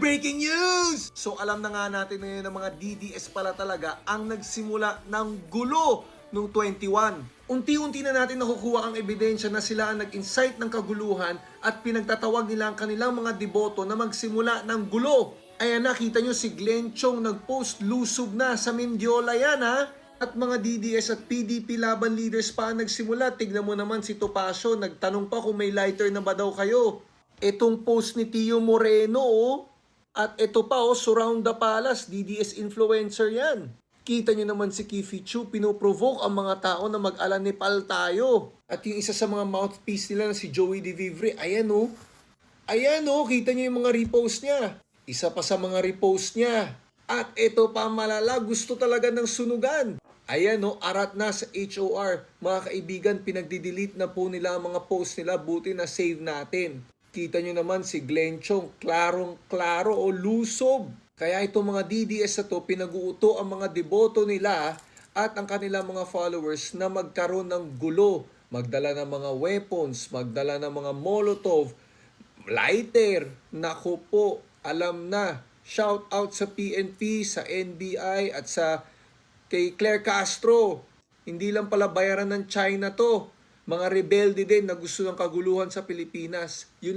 Breaking news! So alam na nga natin ngayon ng mga DDS pala talaga ang nagsimula ng gulo noong 21. Unti-unti na natin nakukuha ang ebidensya na sila ang nag-incite ng kaguluhan at pinagtatawag nila ang kanilang mga deboto na magsimula ng gulo. Ayan, nakita nyo si Glenn Chong nag-post lusob na sa Mendiola yan ha. At mga DDS at PDP laban leaders pa ang nagsimula. Tignan mo naman si Topacio, nagtanong pa kung may lighter na ba daw kayo. Itong post ni Tio Moreno at ito pa Surround the Palace, DDS influencer yan. Kita nyo naman si Kifi Chu, pinoprovoke ang mga tao na mag-alanipal tayo. At yung isa sa mga mouthpiece nila na si Joey De Vivre, ayan Ayan kita nyo yung mga repost niya. Isa pa sa mga repost niya. At ito pa malala, gusto talaga ng sunugan. Ayan arat na sa HOR. Mga kaibigan, pinagdi-delete na po nila ang mga post nila, buti na save natin. Kita nyo naman si Glenn Chong, klarong-klaro lusob. Kaya itong mga DDS na to, pinag-uuto ang mga deboto nila at ang kanilang mga followers na magkaroon ng gulo. Magdala ng mga weapons, magdala ng mga molotov, lighter. Naku po, alam na. Shout out sa PNP, sa NBI at sa kay Claire Castro. Hindi lang pala bayaran ng China to. Mga rebelde din na gusto ng kaguluhan sa Pilipinas. Yun